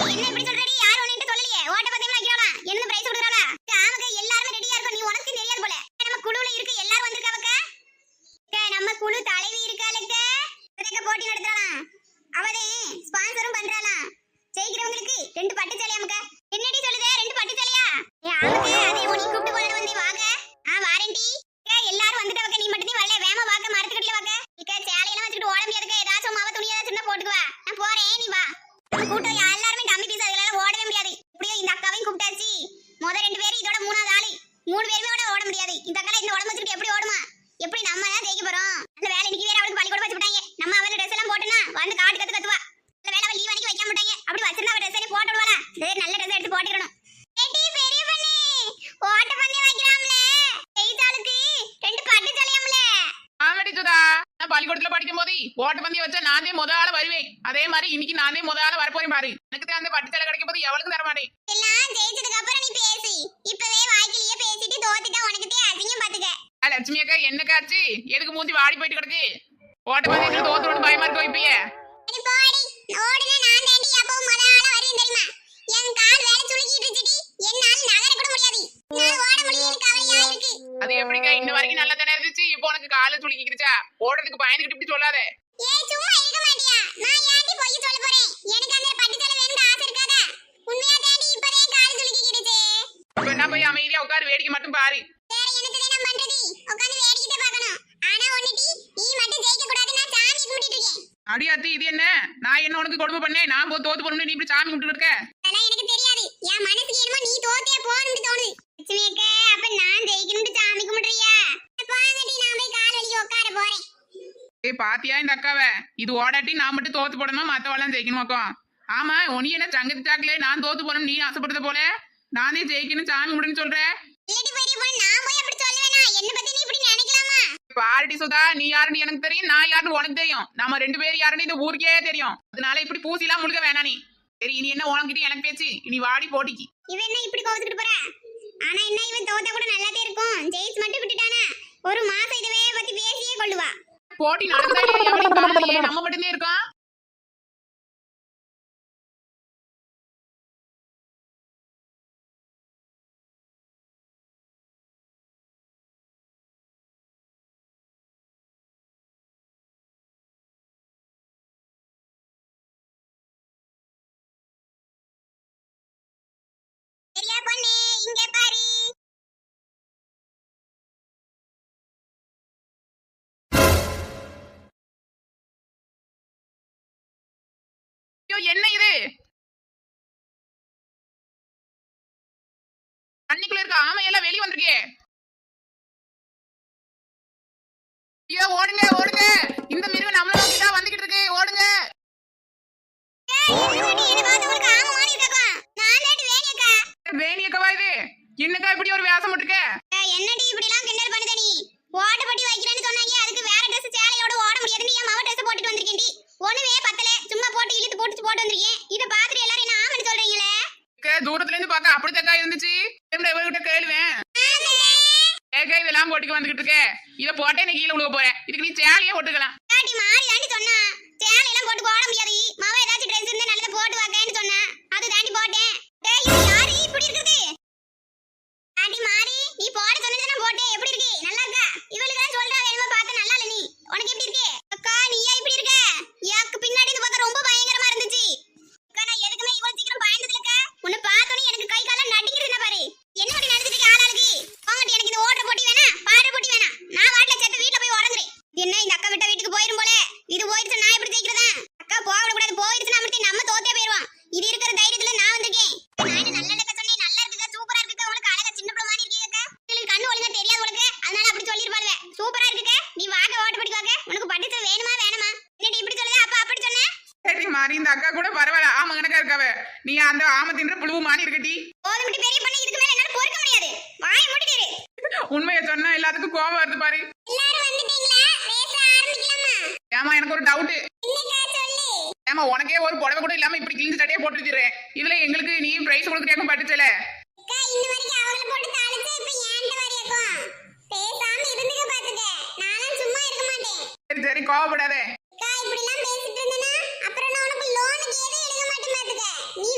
என்ன இப்படி சொல்றடி? யாரும் உன்கிட்ட சொல்லலையே? ஓட்ட பந்தயம் வைக்கறாளா? என்ன பிரைஸ் கொடுக்கறாளா? ஆமாங்க, எல்லாரும் ரெடியா இருக்கோம். நீ உனக்கு தெரியாது போல. நம்ம குழுல இருக்கு, எல்லாரும் வந்திருக்காவங்க. நம்ம குழு தலைவி இருக்காளுங்க. இதுக்கு போட்டி நடத்தலாம். அவதே ஸ்பான்சரும் பண்றாளாம். ஜெயிக்கிறவங்களுக்கு 2 பட்டு சேலையாமுங்க. என்னடி சொல்லுதே? 2 பட்டு சேலையா? ஆமாங்க, அதே உனி கூப்பிட்டு போறது வந்து வாங்க. வாரண்டி. எல்லாரும் வந்துட்டவங்க, நீ மட்டும் வரல. வேமா வாக்க, மரத்துக்கடில வாக்க. இக்க சேலையெல்லாம் வச்சிட்டு ஓட முடியாதுங்க. ஏதாச்சும் மாவ துணி ஏதாச்சும் இருந்தா போட்டுக்குவா. நான் போறேன், நீ வா. கூட்டம் எல்லாரும் டம்மி பீஸ், அதெல்லாம் ஓடவே முடியாது. இப்படியே இந்த அக்காவையும் கூப்பிட்டாச்சு. முத 2 பேர், இதோட 3வது ஆளு. 3 பேருமே ஓட முடியாது. இந்த அக்கால இந்த உடம்பு வச்சிட்டு எப்படி ஓடுமா? எப்படி நம்ம தான் ஜெயிக்க போறோம்? அந்த வேலை இன்னைக்கு வேற அவளுக்கு பள்ளிக்கூட வச்சு விட்டாங்க. நம்ம அவள ட்ரெஸ் எல்லாம் போட்டனா வந்து காட்டு கத்துவா. அந்த வேலை அவ லீவ் அன்னைக்கு வைக்க மாட்டாங்க. அப்படி வச்சிருந்தா அவ ட்ரெஸ் எல்லாம் போட்டு விடுவாளா? நல்ல ட்ரெஸ் எடுத்து போட்டுக்கணும். ஏடி பெரிய பண்ணி ஓட்ட பந்தயம் வைக்கறாம்ல. ஜெயிச்சாளுக்கு 2 பட்டு சேலையாம்ல. ஆமாடி சுதா, நான் பள்ளிக்கூடத்துல படிக்கும்போது ஓட்ட பந்தயம் வச்சா நானே முத ஆள வருவேன். அதே மாதிரி இன்னைக்கு நானே முத ஆள வரப்போறேன் பாரு. எனக்கு அந்த பட்டு சேலை கிடைக்கும் போது எவளுக்கு தர மாட்டேன். எல்லாம் ஜெயிச்சதுக்கு அப்புறம் நீ பேசி. இப்பவே வாய்க்கிலேயே பேசிட்டு தோத்துட்டா உனக்கு அசிங்கம் பாத்துக்க. லட்சுமி அக்கா, என்னக்காச்சு? எதுக்கு மூஞ்சி வாடி போயிட்டு கிடக்கு? ஓட்ட பந்தயத்துல தோத்துறோன்னு பயமா இருக்கு இப்பயே. அடி போடி, ஓடுனா நான் தாண்டி எப்பவும் முத ஆளா வருவேன் தெரியுமா? என் கால் வேலை சுளுக்கிட்டு இருந்துடி. என்னால நகர கூட முடியாது. நான் ஓட முடியல, கவலையா இருக்கு. அது எப்படிக்கா இன்ன வரைக்கும் நல்லா தானே இருந்துச்சு, இப்போ உனக்கு கால சுளுக்கிக்கிடுச்சா? ஓடுறதுக்கு பயந்துகிட்டு இப்படி சொல்லாதே. ஏய், சும்மா இருக்க மாட்டியா? நான் ஏன்டி போய் சொல்ல போறேன்? எனக்கு அந்த பட்டு சேலை வேணும்னு ஆசை இருக்காதா? உண்மையா தாண்டி இப்பவே கால் சுளுக்கிக்கிடுச்சு. என்ன போய் அமைதியா உட்காரு, வேடிக்கை மட்டும் பாரு. வேற என்னத்தை நான் பண்றது? உட்கார்ந்து வேடிக்கை பார்க்கணும். ஆனா ஒண்ணுடி, நீ மட்டும் ஜெயிக்க கூடாது. நான் சாமி கும்பிட்டுட்டு இருக்கேன். அடியாத்தி, இது என்ன? நான் என்ன உனக்கு கொடுமை பண்ணேன்? நான் போய் தோத்து போறோம்னு நீ இப்படி சாமி கும்பிட்டு இருக்க? அதெல்லாம் எனக்கு தெரியாது. என் மனசுக்கு என்னமோ நீ தோத்தே போகணும்னு தோணுது. லட்சுமி அக்கா, அப்ப நான் ஜெயிக்கணும்னு சாமி கும்பிடுறியா? போங்கடி, நான் போய் கால் வலிக்கு உட்கார போறேன். ஏய், பாத்தியா இந்த அக்காவை? இது ஓடாட்டி நான் மட்டும் தோத்து போடணுமா, மத்தவெல்லாம் ஜெயிக்கணுமாக்கோ? ஆமா, உனி என்ன சங்கத்து சாக்கலே நான் தோத்து போறோம் நீ ஆசைப்படுறது போல நானே ஜெயிக்கணும் சாமி கும்பிடுன்னு சொல்றேன். இல்லடி பெரிய பொண்ணு, நான் போய் அப்படி சொல்லுவேனா? என்ன பத்தி நீ இப்படி நினைக்கலாமா? பாரடி சுதா, நீ யாருன்னு எனக்கு தெரியும், நான் யாருன்னு உனக்கு தெரியும். நம்ம 2 பேரும் யாருன்னு இந்த ஊருக்கே தெரியும். அதனால இப்படி பூசிலாம் முழுக்க வேணா நீ. சரி, இனி என்ன உனக்கிட்ட எனக்கு பேச்சு? இனி வாடி போட்டிக்கு. இவன் என்ன இப்படி கோவத்துட்டு போறா? ஆனா என்ன, இவன் தோத்தா கூட நல்லாதே இருக்கும். ஜெயிச்சு மட்டும் விட்டுட்டானா 1 மாசம் இதுவே பத்தி பேசியே கொள்ளுவா. போட்டி நடக்குதா இல்லையா எவனையும் காணலையே, நம்ம மட்டும்தான் இருக்கோம். சரியா பொண்ணு, இங்க பாரு. ஐயோ, என்ன இது? தண்ணிக்குள்ள இருக்க ஆமையெல்லாம் வெளியே வந்திருக்கே. ஐயோ, ஓடுங்க ஓடுங்க, இந்த மிருகம் நம்மள நோக்கி தான் வந்துகிட்டு இருக்கு, ஓடுங்க. வேணியக்கவா இது? என்னக்கா இப்படி ஒரு வேஷம் போட்டுருக்க? என்னடி இப்படி எல்லாம் கிண்டல் பண்ணுத நீ? ஓட்ட பட்டி வைக்கிறேன்னு சொன்னாங்க, அதுக்கு வேற Dress சேலையோட ஓட முடியாதுன்னு என் மவ Dress போட்டுட்டு வந்திருக்கேன்டி. ஒண்ணுமே பத்தல, சும்மா போட்டு இழுத்து போட்டு வந்திருக்கேன். இத பாத்துட்டு எல்லாரும் என்ன ஆமன்னு சொல்றீங்களே? தூரத்துல இருந்து பார்க்க அப்படித்தக்கா இருந்துச்சு. இவர்கிட்ட கேளுவேன். ஏக்கா இதெல்லாம் போட்டுக்கு வந்துகிட்டு இருக்க, இத போட்டே நீ கீழே விழுக போறேன். இதுக்கு நீ சேலையே போட்டுக்கலாம். டாடி மாறி தாண்டி சொன்னா, சேலை எல்லாம் போட்டு ஓட முடியாது. மவ ஏதாச்சும் Dress இருந்தா நல்லத போட்டு வாங்கன்னு சொன்னா, அது தாண்டி போட்டேன். டேய், இது யாரு இப்படி இருக்குது? டாடி மாறி, நீ போட சொன்னது நான் போட்டேன். எப்படி இருக்கு? நல்லா இருக்கா? இவளுக்கு தான் சொல்றா வேணுமா பார்க்க, நல்லா இல்ல. நீ உனக்கு எப்படி இருக்கு? அக்கா, நீ ஏன் இப்படி இருக்க? எனக்கு பின்னாடி இருந்து பார்க்க ரொம்ப பயங்கரமா இருந்துச்சு. அக்கா, நான் எதுக்குமே இவ்வளவு சீக்கிரம் பயந்தது இல்லக்கா. உன்னை பார்த்தோன்னே எனக்கு கை காலம் நடுங்கிறதுனா பாரு. என்ன அப்படி நடந்துட்டு இருக்க ஆளாளுக்கு? போங்கடி, எனக்கு இந்த ஓடுற போட்டி வேணா, பாடுற போட்டி வேணா. நான் வாட்ல சேர்த்து வீட்டுல போய் உறங்குறேன். என்ன இந்த அக்கா விட்ட வீட்டுக்கு போயிரும் போல. இது போயிடுச்சு, நான் எப்படி ஜெயிக்கிறதா? அக்கா போக விடக்கூடாது, போயிடுச்சுன்னா மட்டும் நம்ம தோத்தே போயிருவோம். இது இருக்கிற தைரியத்துல நான் வந்திருக்கேன். நான் நல்ல அக்கா சொன்னேன், நல்லா இருக்குக்கா, சூப்பரா இருக்குக்கா. உங்களுக்கு அழகா சின்ன பிள்ளை மாதிரி இருக்கீங்கக்கா. உங்களுக்கு கண்ணு ஒழுங்கா தெரியாது உங்களுக்கு, அதனால அப்படி சொல்லிருப்பாளுவே. சூப்பரா இருக்குக்கா, நீ வாங்க ஓட்ட பட்டி வாங்க. உனக்கு பட்டு வேணுமா வேணுமா? என்னடி இப்படி சொல்லுது? அப்ப அப்படி சொன்ன சரி மாறி, இந்த அக்கா கூட பரவாயில்ல, ஆமா கணக்கா இருக்காவ. நீ அந்த ஆம தின்ற புழுவு மாதிரி இருக்கட்டி. போதும் பெரிய பண்ணி, இதுக்கு மேல என்னால பொறுக்க முடியாது. வாயை மூடிட்டு இரு. உண்மையை சொன்னா எல்லாத்துக்கும் கோபம் வருது பாரு. எல்லாரும் வந்துட்டீங்களா? ரேஸ் ஆரம்பிக்கலாமா? ஏமா, எனக்கு ஒரு டவுட். என்னக்கா சொல்லு. ஏமா, உனக்கே ஒரு புடவை கூட இல்லாம இப்படி கிழிஞ்சு தடையா போட்டுருக்கிறேன். இதுல எங்களுக்கு நீ பிரைஸ் கொடுக்குறியாக்கும் பட்டுச்சல. அக்கா, இன்ன வரைக்கும் அவங்கள போட்டு தாளிச்சா இப்ப ஏன்ட்ட வரையக்கும். பேசாம இருந்துக்க பாத்துக்க. நானும் சும்மா இருக்க மாட்டேன். சரி சரி, கோவப்படாத. அக்கா, இப்படி எல்லாம் பேசிட்டு இருந்தனா அப்புறம் நான் உனக்கு லோனுக்கு எதுவும் எடுக்க மாட்டேன் பாத்துக்க. நீ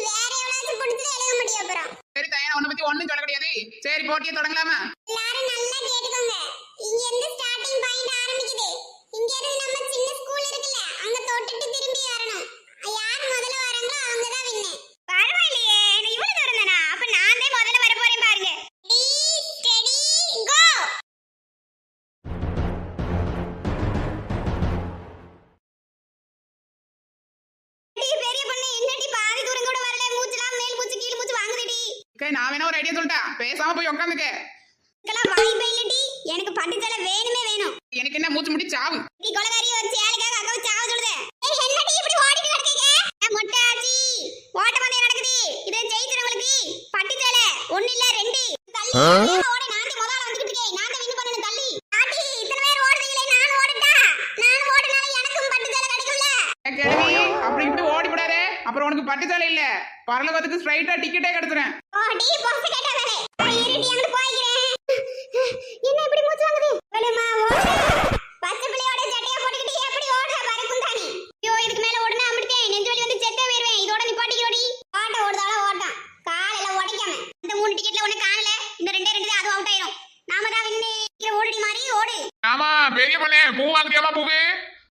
சரி போட்டியை தொடங்கலாமா? எல்லாரும் நல்லா கேட்டுக்கோங்க. இங்க இருந்து ஸ்டார்டிங் பாயிண்ட் ஆரம்பிக்குது. இங்க இருந்து நம்ம சின்ன ஸ்கூல் இருக்குல்ல, அங்க தொட்டுட்டு திரும்பி வரணும். யார் முதல்ல வராங்களோ அவங்க தான் வின்னு. பரவாயில்லையே, நான் இவ்வளவு தூரம் தானா? அப்ப நான் தான் முதல்ல வர போறேன் பாருங்க. Steady go. பெரிய பொண்ணு என்னடி பாதி தூரம் கூட வரல, மூச்சுலாம் மேல் மூச்சு கீழ் மூச்சு வாங்குதுடி. நான் வேணா ஒரு ஐடியா சொல்லிட்டா, பேசாம போய் உட்காந்துக்க. இதெல்லாம் வாய்ப்பே இல்லடி, எனக்கு பட்டு சேலை வேணுமே வேணும். எனக்கு என்ன மூச்சு முடி சாவு. நீ கொலகாரி ஒரு சேலைக்காக அக்காவை சாவ சொல்லுதே. ஏய் என்னடி இப்படி ஓடிட்டு கிடக்கீங்க? மொட்டாச்சி ஓட்ட பந்தயம் நடக்குது. இத ஜெயிக்கிறவங்களுக்கு பட்டு சேலை 1 இல்ல 2. தள்ளி ஓடி நாண்டி முதல்ல வந்துட்டு இருக்கேன். நான் தான் வின் பண்ணனும் தள்ளி. ஆட்டி இத்தனை பேர் ஓடுறீங்களே, நான் ஓடட்டா? நான் ஓடுனால எனக்கும் பட்டு சேலை கிடைக்கும்ல. கிழவி அப்படி இப்படி ஓடி விடாதே, அப்புறம் உனக்கு பட்டு சேலை இல்ல பரலோகத்துக்கு ஸ்ட்ரைட்டா டிக்கெட்டே கிடைச்சிரும். ஓடி பொச கேட்டானே. இருடி அங்க போய்க்கிறேன். என்ன இப்படி மூச்சு வாங்குது? வலமா ஓடு. பச்சை பிள்ளையோட சட்டையா போட்டுக்கிட்டு எப்படி ஓடுற பறக்கும் தானி. ஐயோ இதுக்கு மேல ஓடுனா அமிர்தேன் நெஞ்சு வலி வந்து செத்தே போயிருவேன். இதோட நிப்பாட்டிக்கோடி. ஓட்ட ஓடுதால ஓட்டான். காலையில உடைக்காம. இந்த 3 டிக்கெட்ல ஒண்ணு காணல. இந்த 2 தான் அது அவுட் ஆயிரும். நாம தான் வின்னு. ஓடி மாதிரி ஓடு. ஆமா பெரிய பொண்ணே, பூ வாங்குறியாமா? பூவு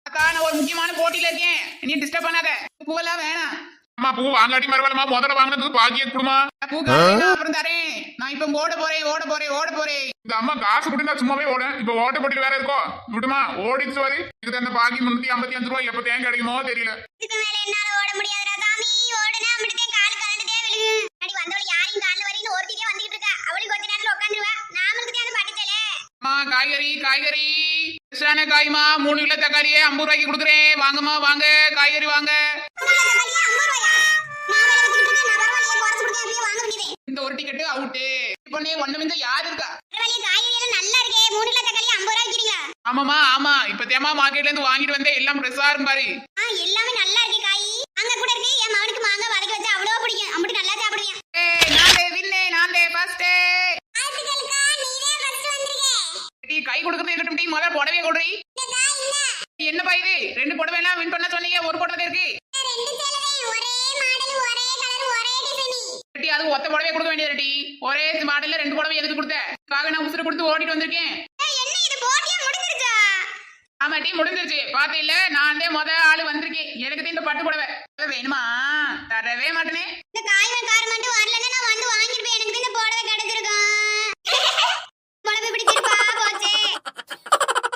அக்கா நான் ஒரு முக்கியமான போட்டியில இருக்கேன், நீ டிஸ்டர்ப் பண்ணாத. பூவெல்லாம் வேணாம். அம்மா பூ வாங்காட்டி மறுவலமா முதல்ல வாங்கினதுக்கு பாக்கிய குடுமா. பூக்காரன் அப்புறம் தரேன். நான் இப்ப ஓட போறேன். இந்த அம்மா காசு கொடுத்தா சும்மாவே ஓட. இப்ப ஓட்ட போட்டியில் வேற இருக்கோ விடுமா, ஓடிச்சு வரி. இதுக்கு அந்த பாக்கி 355 ரூபாய் எப்ப தேங்க கிடைக்குமோ தெரியல. இதுக்கு மேல என்னால ஓட முடியாதுடா சாமி. ஓடுனா அமிர்தேன் கால் கலண்டதே விழுகு. அடி வந்தவள யாரையும் கால்ல வரைன்னு ஒருத்தியே வந்துட்டு இருக்கா. அவளுக்கு கொஞ்ச நேரத்துல உட்கார்ந்துருவா. நாமளுக்கு தான் அந்த பட்டு சேலை. அம்மா காய்கறி ஃப்ரெஷ்ஷான காய்மா 3 கிலோ தக்காளியே 50 ரூபாய்க்கு கொடுக்குறேன். வாங்கம்மா வாங்க, காய்கறி வாங்க. இந்த ஒரு டிக்கெட் அவுட்டு. இப்ப ஒண்ணு மிஞ்ச யாரு இருக்கா? ஆமாமா ஆமா, இப்ப தேமா மார்க்கெட்ல இருந்து வாங்கிட்டு வந்தேன். எல்லாம் ஃப்ரெஷ்ஷா இருக்கும் பாரு. எல்லாமே நல்லா இருக்கு காய். அங்க கூட இருக்கு. என் மகனுக்கு மாங்காய் வதக்கி வச்சா அவ்வளவு பிடிக்கும். அம்பட்டு நல்லா சாப்பிடுவேன். நானே ஃபர்ஸ்ட். ஆத்துக்கல்கா நீவே ஃபர்ஸ்ட் வந்திருக்கே. டீ கை கொடுக்கறது இருக்கட்டும். டீ முதல்ல புடவைய கொடுறீ. இந்த காய் இல்ல. என்னப்பா இது? 2 புடவை எல்லாம் வின் பண்ண சொன்னீங்க, ஒரு புடவை இருக்கு. 2 சேலவே ஒரே மாடல், ஒரே கலர், ஒரே டிசைன். டீ அது ஒத்த புடவைய கொடுக்க வேண்டியது. டீ ஒரே மாடல்ல 2 புடவை எதுக்கு கொடுத்த? காக நான் உசுர கொடுத்து ஓடிட்டு வந்திருக்கேன். என்ன இது போட்டியா முடிஞ்சிருச்சா? ஆமா டீ முடிஞ்சிருச்சு. பாத்து இல்ல நான் முத ஆளு வந்திருக்கேன். எனக்கு இந்த பட்டு புடவை வேணுமா? தரவே மாட்டேனே.